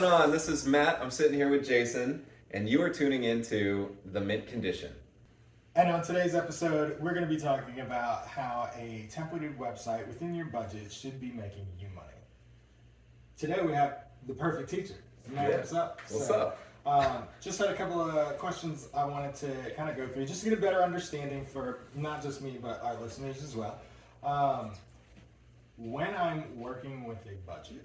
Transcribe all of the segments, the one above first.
on? This is Matt. I'm sitting here with Jason, and you are tuning into The Mint Condition. And on today's episode, we're going to be talking about how a templated website within your budget should be making you money. Today we have the perfect teacher. Matt, what's up? What's up? Just had a couple of questions I wanted to kind of go through, just to get a better understanding for not just me, but our listeners as well. When I'm working with a budget,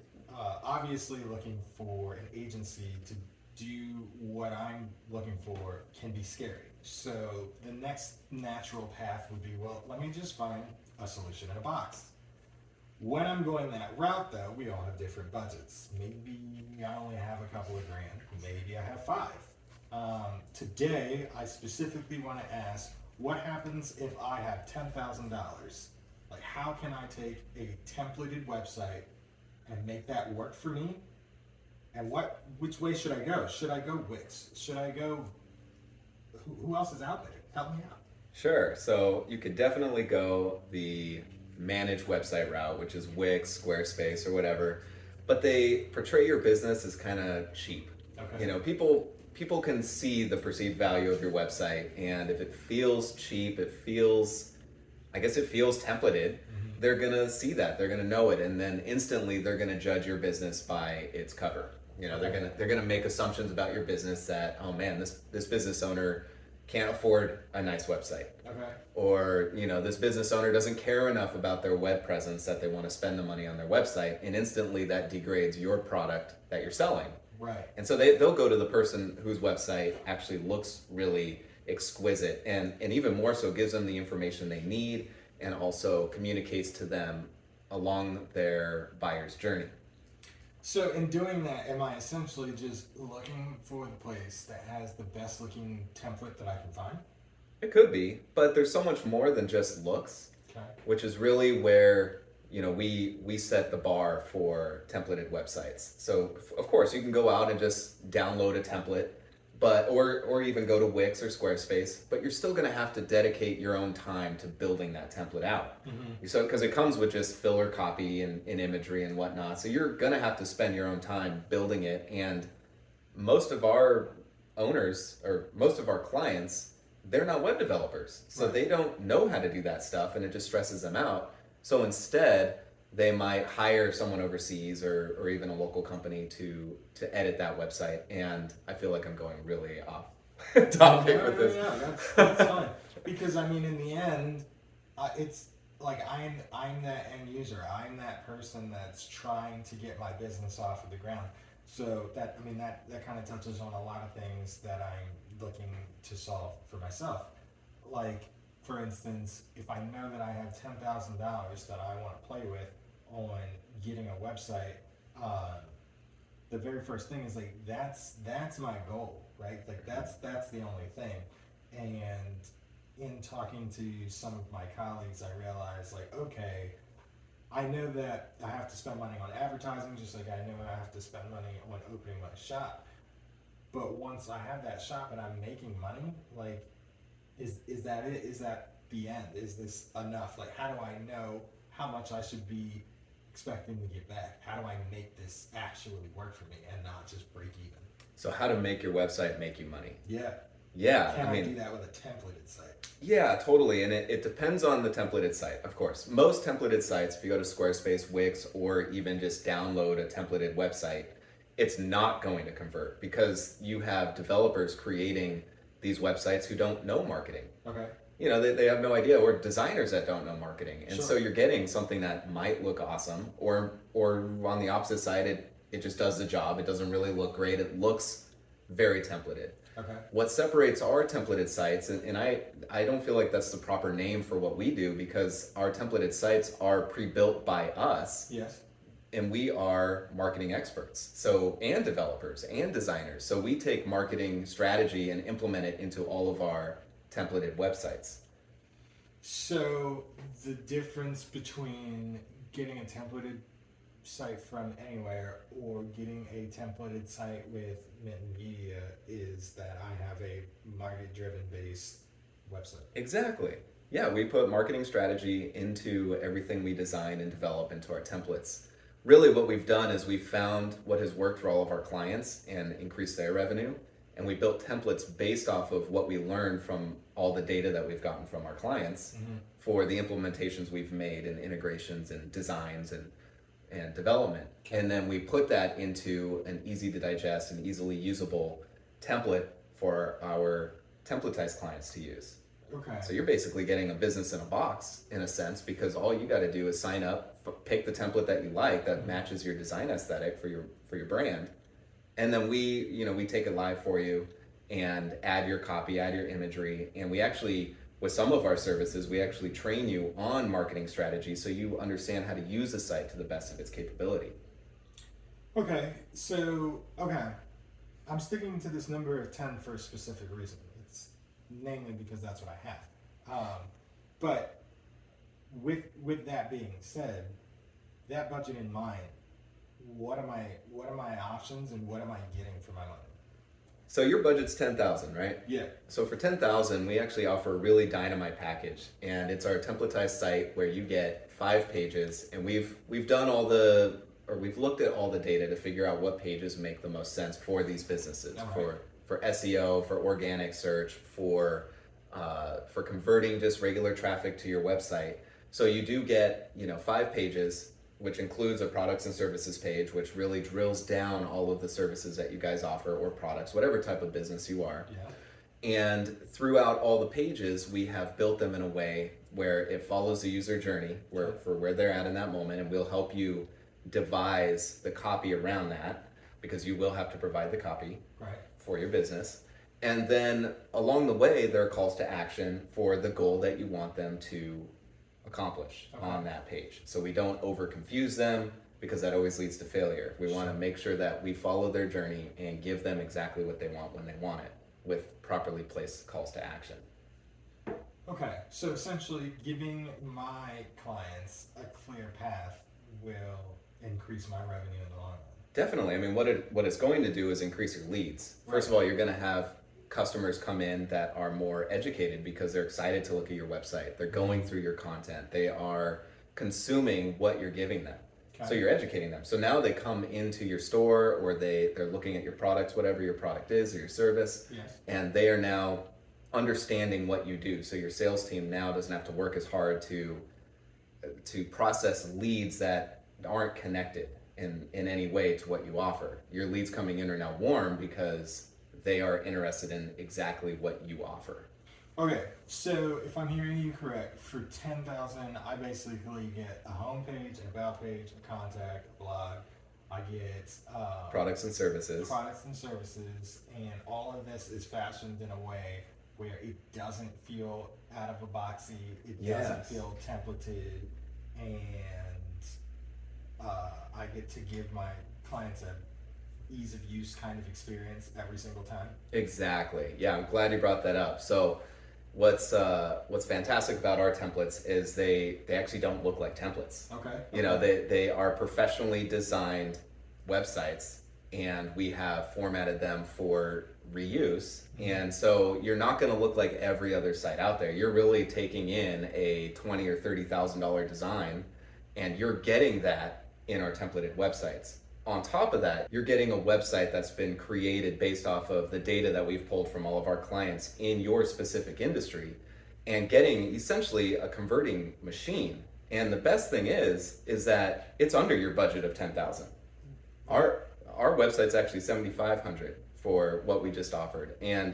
obviously looking for an agency to do what I'm looking for can be scary. So the next natural path would be, well, let me just find a solution in a box. When I'm going that route, though, we all have different budgets. Maybe I only have a couple of grand. Maybe I have five. Today, I specifically want to ask, what happens if I have $10,000? Like, how can I take a templated website and make that work for me? And which way should I go? Should I go Wix? Should I go, who else is out there? Help me out. Sure. So you could definitely go the managed website route, which is Wix, Squarespace, or whatever. But they portray your business as kind of cheap. Okay. You know, people can see the perceived value of your website, and if it feels cheap, it feels templated. They're gonna see that, they're gonna know it, and then instantly they're gonna judge your business by its cover. You know, they're gonna make assumptions about your business that, oh man, this business owner can't afford a nice website. Okay. Or, you know, this business owner doesn't care enough about their web presence that they want to spend the money on their website, and instantly that degrades your product that you're selling. Right. And so they'll go to the person whose website actually looks really exquisite and even more so gives them the information they need and also communicates to them along their buyer's journey. So in doing that, am I essentially just looking for the place that has the best looking template that I can find? It could be, but there's so much more than just looks, Okay. which is really where, you know, we set the bar for templated websites. So of course you can go out and just download a template, but or even go to Wix or Squarespace, but you're still going to have to dedicate your own time to building that template out. So because it comes with just filler copy and imagery and whatnot, so you're going to have to spend your own time building it. And most of our owners or most of our clients, they're not web developers, so Right. they don't know how to do that stuff, and it just stresses them out. So instead, they might hire someone overseas or even a local company to edit that website. And I feel like I'm going really off topic with this. Yeah, that's fine. Because I mean, in the end, it's like I'm that end user. I'm that person that's trying to get my business off of the ground. So that kind of touches on a lot of things that I'm looking to solve for myself. Like, for instance, if I know that I have $10,000 that I want to play with on getting a website, the very first thing is like that's my goal, right? Like that's the only thing. And in talking to some of my colleagues, I realized like, okay, I know that I have to spend money on advertising, just like I know I have to spend money on opening my shop. But once I have that shop and I'm making money, like, is that it? Is that the end? Is this enough? Like, how do I know how much I should be expecting to get back? How do I make this actually work for me and not just break even? So how to make your website make you money? Yeah. Yeah, Can I do that with a templated site? Yeah, totally. And it depends on the templated site, of course. Most templated sites, if you go to Squarespace, Wix, or even just download a templated website, it's not going to convert because you have developers creating these websites who don't know marketing. Okay. You know, they have no idea, or designers that don't know marketing. And Sure. so you're getting something that might look awesome, or on the opposite side, it just does the job. It doesn't really look great. It looks very templated. Okay. What separates our templated sites, and I don't feel like that's the proper name for what we do, because our templated sites are pre-built by us. Yes. And we are marketing experts, so, and developers and designers. So we take marketing strategy and implement it into all of our templated websites. So the difference between getting a templated site from anywhere or getting a templated site with Mint Media is that I have a market-driven based website. Exactly. Yeah, we put marketing strategy into everything we design and develop into our templates. Really what we've done is we've found what has worked for all of our clients and increased their revenue. And we built templates based off of what we learned from all the data that we've gotten from our clients for the implementations we've made and integrations and designs and development. And then we put that into an easy to digest and easily usable template for our templatized clients to use. Okay. So you're basically getting a business in a box in a sense, because all you got to do is sign up, pick the template that you like that matches your design aesthetic for your brand, and then we take it live for you and add your copy, add your imagery, and we actually, with some of our services, we actually train you on marketing strategy so you understand how to use the site to the best of its capability. Okay, so I'm sticking to this number of 10 for a specific reason. It's namely because that's what I have. But with that being said, that budget in mind, what are my options and what am I getting for my money? So your budget's 10,000, right? Yeah. So for 10,000, we actually offer a really dynamite package, and it's our templatized site where you get 5 pages, and we've looked at all the data to figure out what pages make the most sense for these businesses, for SEO, for organic search, for converting just regular traffic to your website. So you do get 5 pages, which includes a products and services page, which really drills down all of the services that you guys offer or products, whatever type of business you are. Yeah. And throughout all the pages, we have built them in a way where it follows the user journey for where they're at in that moment, and we'll help you devise the copy around that, because you will have to provide the copy for your business. And then along the way, there are calls to action for the goal that you want them to accomplish on that page. So we don't over confuse them, because that always leads to failure. We want to make sure that we follow their journey and give them exactly what they want when they want it, with properly placed calls to action. Okay, so essentially giving my clients a clear path will increase my revenue in the long run. Definitely. I mean, what it's going to do is increase your leads. First of all, you're going to have customers come in that are more educated because they're excited to look at your website. They're going through your content. They are consuming what you're giving them. Okay. So you're educating them. So now they come into your store, or they're looking at your products, whatever your product is or your service, and they are now understanding what you do. So your sales team now doesn't have to work as hard to process leads that aren't connected in any way to what you offer. Your leads coming in are now warm because they are interested in exactly what you offer. Okay, so if I'm hearing you correct, for 10,000, I basically get a homepage, an about page, a contact, a blog. I get products and services. And all of this is fashioned in a way where it doesn't feel out of a boxy. It doesn't feel templated, and I get to give my clients a ease of use kind of experience every single time. Exactly. Yeah, I'm glad you brought that up. So what's fantastic about our templates is they actually don't look like templates. Okay. They are professionally designed websites, and we have formatted them for reuse. And so you're not going to look like every other site out there. You're really taking in a $20,000 or $30,000 design, and you're getting that in our templated websites. On top of that, you're getting a website that's been created based off of the data that we've pulled from all of our clients in your specific industry, and getting essentially a converting machine. And the best thing is that it's under your budget of 10,000. Our website's actually 7,500 for what we just offered. And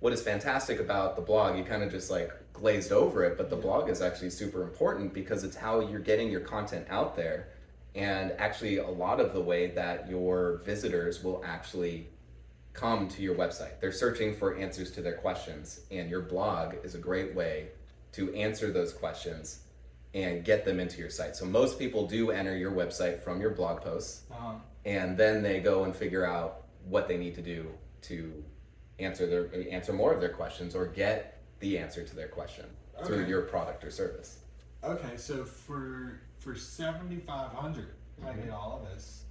what is fantastic about the blog, you kind of just like glazed over it, but the blog is actually super important because it's how you're getting your content out there. And actually a lot of the way that your visitors will actually come to your website. They're searching for answers to their questions, and your blog is a great way to answer those questions and get them into your site. So most people do enter your website from your blog posts, and then they go and figure out what they need to do to answer more of their questions or get the answer to their question through your product or service. Okay, so for 7,500, I get all of this,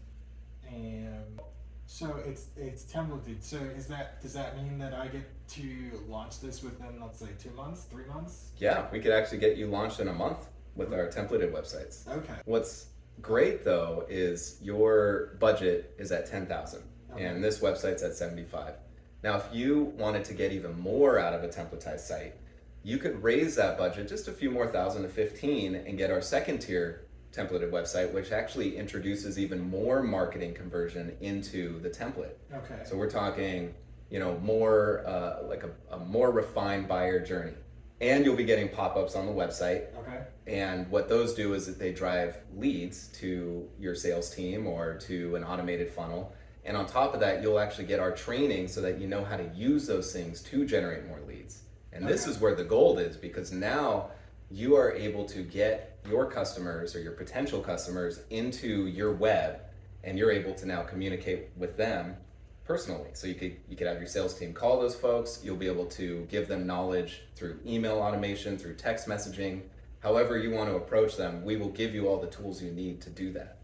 and so it's templated. So does that mean that I get to launch this within, let's say, 2 months, 3 months? Yeah, we could actually get you launched in a month with our templated websites. Okay. What's great though is your budget is at 10,000 Okay. and this website's at 75. Now, if you wanted to get even more out of a templatized site, you could raise that budget just a few more thousand to 15 and get our second tier templated website, which actually introduces even more marketing conversion into the template. Okay. So we're talking, more like a more refined buyer journey. And you'll be getting pop-ups on the website. Okay. And what those do is that they drive leads to your sales team or to an automated funnel. And on top of that, you'll actually get our training so that you know how to use those things to generate more leads. And this is where the gold is, because now you are able to get your customers or your potential customers into your web, and you're able to now communicate with them personally. So you could have your sales team call those folks. You'll be able to give them knowledge through email automation, through text messaging, however you want to approach them. We will give you all the tools you need to do that.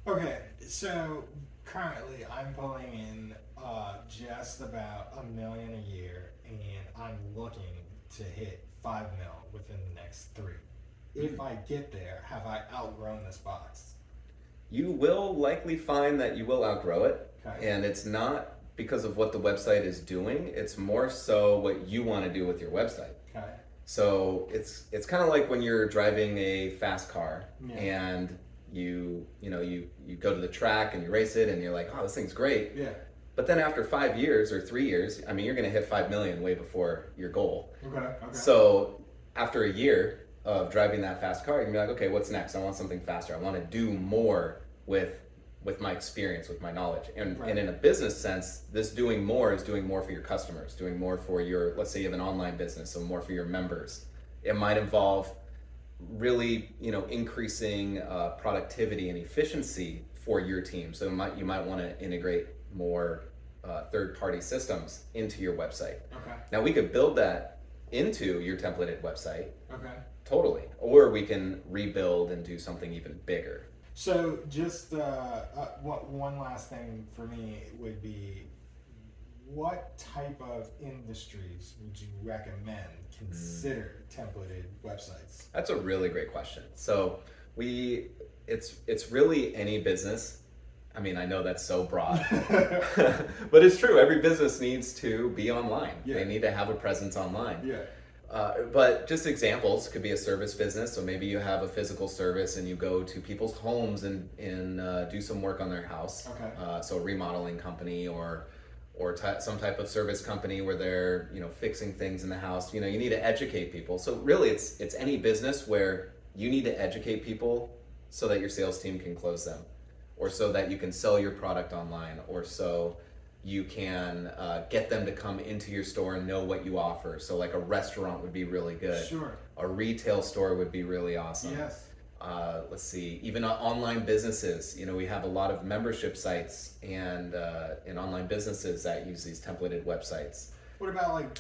Okay, so currently I'm pulling in just about $1 million a year, and I'm looking to hit 5 mil within the next 3. If I get there, have I outgrown this box? You will likely find that you will outgrow it. Okay. And it's not because of what the website is doing, it's more so what you want to do with your website. Okay. So it's kind of like when you're driving a fast car and you go to the track and you race it and you're like, oh, this thing's great. Yeah. But then after 5 years or 3 years, I mean, you're going to hit 5 million way before your goal. Okay. So after a year of driving that fast car, you can be like, okay, what's next? I want something faster. I want to do more with my experience, with my knowledge. And in a business sense, this doing more is doing more for your customers, doing more for your, let's say you have an online business, so more for your members. It might involve really, increasing productivity and efficiency for your team. So you might want to integrate more third-party systems into your website. Okay. Now we could build that into your templated website. Okay. Totally. Or we can rebuild and do something even bigger. So just one last thing for me would be, what type of industries would you recommend consider templated websites? That's a really great question. So it's really any business. I mean, I know that's so broad, but it's true. Every business needs to be online. Yeah. They need to have a presence online. Yeah. But just examples could be a service business. So maybe you have a physical service and you go to people's homes and do some work on their house. Okay. So a remodeling company or some type of service company where they're fixing things in the house. You need to educate people. So really, it's any business where you need to educate people so that your sales team can close them, or so that you can sell your product online, or so you can get them to come into your store and know what you offer. So like a restaurant would be really good. Sure. A retail store would be really awesome. Yes. Let's see, even online businesses. We have a lot of membership sites and online businesses that use these templated websites. What about like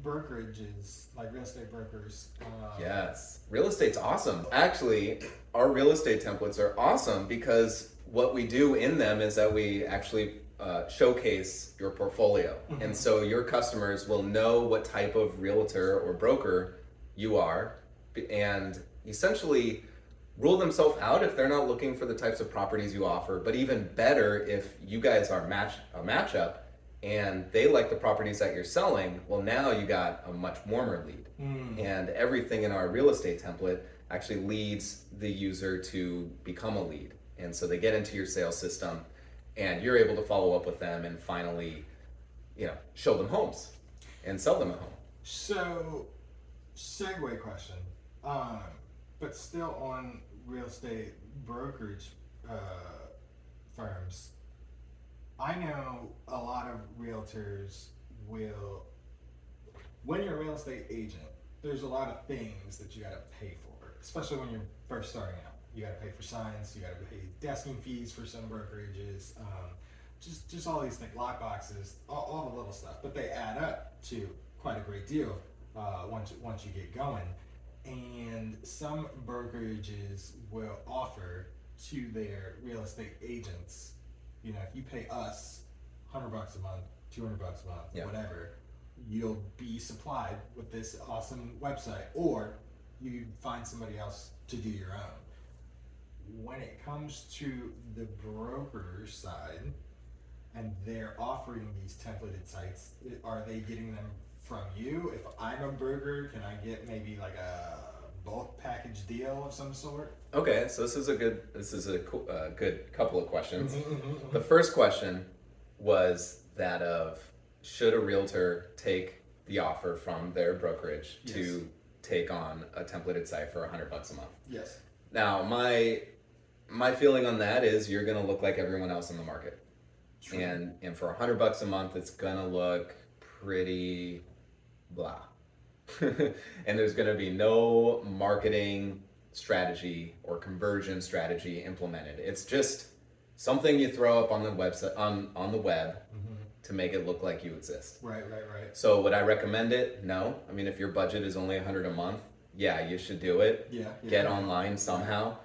brokerages, like real estate brokers? Yes, real estate's awesome. Actually, our real estate templates are awesome because what we do in them is that we actually showcase your portfolio. Mm-hmm. And so your customers will know what type of realtor or broker you are, and essentially rule themselves out if they're not looking for the types of properties you offer. But even better, if you guys are a matchup and they like the properties that you're selling, well, now you got a much warmer lead. And everything in our real estate template actually leads the user to become a lead. And so they get into your sales system and you're able to follow up with them and finally, show them homes and sell them a home. So, segue question, but still on real estate brokerage firms. I know a lot of realtors will, when you're a real estate agent, there's a lot of things that you got to pay for, especially when you're first starting out. You got to pay for signs, you got to pay desking fees for some brokerages, just all these things, lock boxes, all the little stuff, but they add up to quite a great deal once you get going. And some brokerages will offer to their real estate agents, if you pay us $100 a month, $200 a month, whatever, you'll be supplied with this awesome website, or you find somebody else to do your own. when it comes to the broker side, and they're offering these templated sites, are they getting them from you? If I'm a broker, can I get maybe like a bulk package deal of some sort? Okay, so this is a good couple of questions. Mm-hmm. The first question was that of should a realtor take the offer from their brokerage Yes. to take on a templated site for $100 a month? Yes. Now, my feeling on that is you're gonna look like everyone else in the market. True. And for $100 a month, it's gonna look pretty blah. And there's gonna be no marketing strategy or conversion strategy implemented. It's just something you throw up on the website on the web Mm-hmm. to make it look like you exist. Right, right, right. So would I recommend it? No. I mean, if your budget is only $100 a month, yeah, you should do it. Yeah. Get online somehow,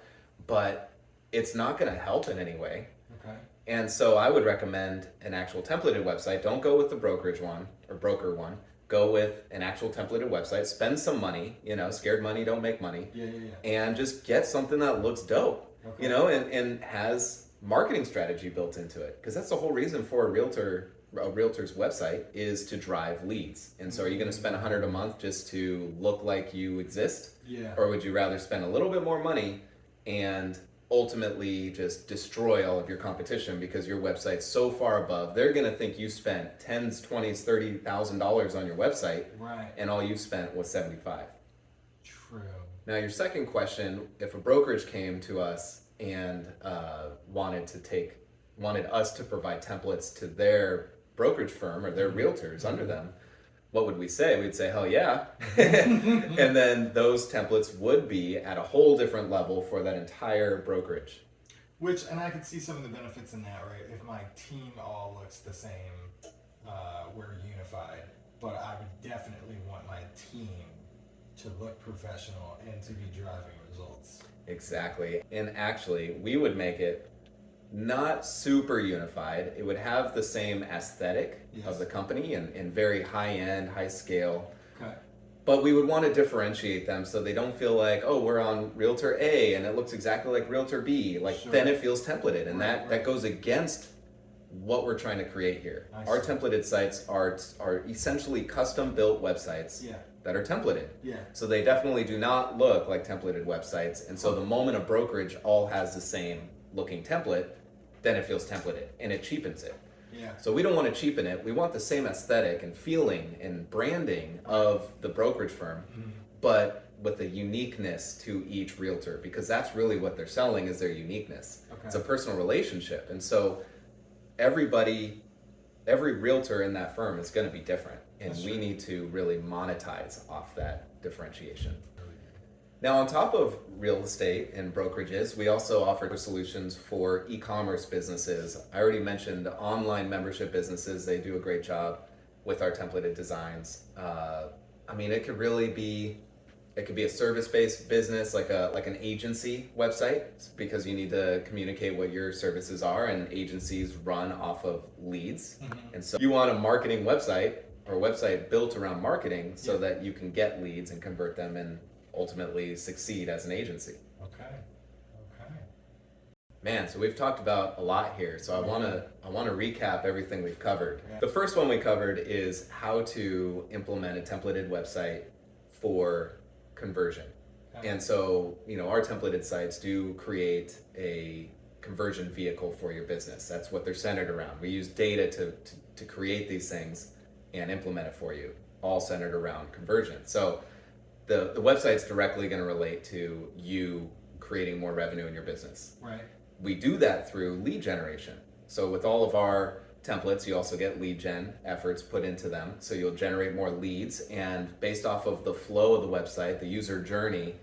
but it's not gonna help in any way. Okay. And so I would recommend an actual templated website. Don't go with the brokerage one or broker one. Go with an actual templated website. Spend some money, scared money don't make money. Yeah, yeah, yeah. And just get something that looks dope, Okay. and has marketing strategy built into it. Because that's the whole reason for a realtor's website is to drive leads. And so are you going to spend $100 a month just to look like you exist? Yeah. Or would you rather spend a little bit more money and ultimately just destroy all of your competition because your website's so far above? They're going to think you spent tens, 20s, $30,000 on your website, Right. and all you spent was 75. True. Now, your second question: if a brokerage came to us and wanted us to provide templates to their brokerage firm or their realtors under them, what would we say? We'd say, hell yeah. And then those templates would be at a whole different level for that entire brokerage. And I could see some of the benefits in that, right? If my team all looks the same, we're unified. But I would definitely want my team to look professional and to be driving results. Exactly. And actually, we would make it not super unified. It would have the same aesthetic of the company and very high end, high scale. Okay. But we would want to differentiate them so they don't feel like, oh, we're on Realtor A and it looks exactly like Realtor B. Like, Sure. then it feels templated, and Right, that goes against what we're trying to create here. I Our see. templated sites are essentially custom built websites Yeah. that are templated. Yeah. So they definitely do not look like templated websites. And so the moment a brokerage all has the same looking template, then it feels templated and it cheapens it. Yeah. So we don't want to cheapen it. We want the same aesthetic and feeling and branding of the brokerage firm, but with a uniqueness to each realtor, because that's really what they're selling, is their uniqueness. Okay. It's a personal relationship. And so every realtor in that firm is going to be different. And That's we true. need to really monetize off that differentiation. Now, on top of real estate and brokerages, we also offer solutions for e-commerce businesses. I already mentioned online membership businesses. They do a great job with our templated designs. I mean, it could be a service-based business, like an agency website, because you need to communicate what your services are, and agencies run off of leads. And so you want a marketing website or a website built around marketing so that you can get leads and convert them and ultimately succeed as an agency. Okay. Man, so we've talked about a lot here. So I want to recap everything we've covered. Yeah. The first one we covered is how to implement a templated website for conversion. Okay. And so, our templated sites do create a conversion vehicle for your business. That's what they're centered around. We use data to create these things and implement it for you, all centered around conversion. So the website's directly going to relate to you creating more revenue in your business. Right. We do that through lead generation. So with all of our templates, you also get lead gen efforts put into them. So you'll generate more leads, and based off of the flow of the website, the user journey,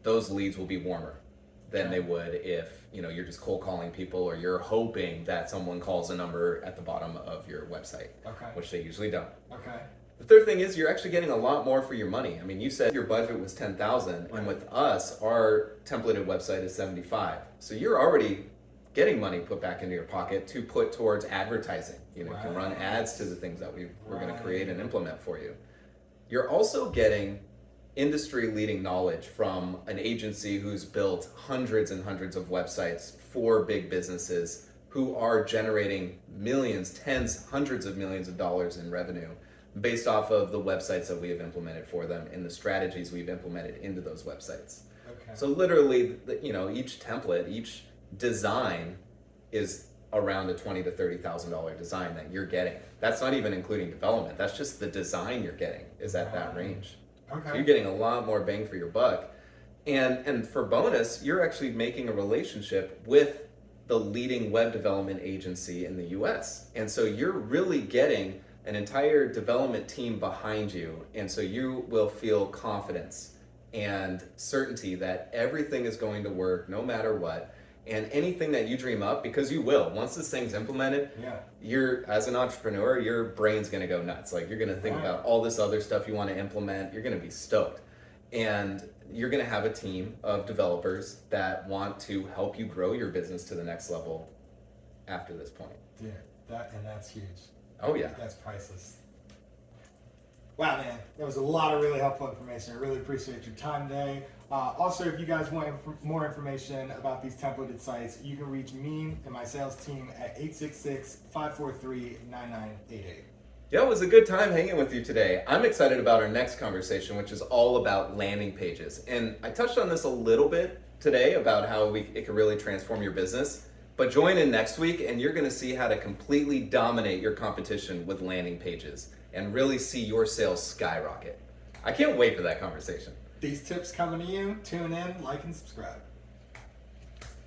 those leads will be warmer than they would if you're just cold calling people, or you're hoping that someone calls a number at the bottom of your website, Okay. which they usually don't. Okay. The third thing is you're actually getting a lot more for your money. I mean, you said your budget was $10,000, Right. and with us, our templated website is $75. So you're already getting money put back into your pocket to put towards advertising. You can run ads to the things that we're going to create and implement for you. You're also getting industry leading knowledge from an agency who's built hundreds and hundreds of websites for big businesses who are generating millions, tens, hundreds of millions of dollars in revenue based off of the websites that we have implemented for them and the strategies we've implemented into those websites. Okay. So literally, each template, each design is around a $20,000 to $30,000 design that you're getting. That's not even including development. That's just the design you're getting is at that range. Okay. So you're getting a lot more bang for your buck. And for bonus, you're actually making a relationship with the leading web development agency in the US. And so you're really getting an entire development team behind you. And so you will feel confidence and certainty that everything is going to work no matter what. And anything that you dream up, because you will, once this thing's implemented, you're, as an entrepreneur, your brain's gonna go nuts. Like, you're gonna think about all this other stuff you wanna implement. You're gonna be stoked. And you're gonna have a team of developers that want to help you grow your business to the next level after this point. Yeah, that's huge. Oh yeah. That's priceless. Wow, man, that was a lot of really helpful information. I really appreciate your time today. Also, if you guys want more information about these templated sites, you can reach me and my sales team at 866-543-9988. Yeah, it was a good time hanging with you today. I'm excited about our next conversation, which is all about landing pages. And I touched on this a little bit today about how it can really transform your business. But join in next week and you're gonna see how to completely dominate your competition with landing pages and really see your sales skyrocket. I can't wait for that conversation. These tips coming to you. Tune in, like, and subscribe.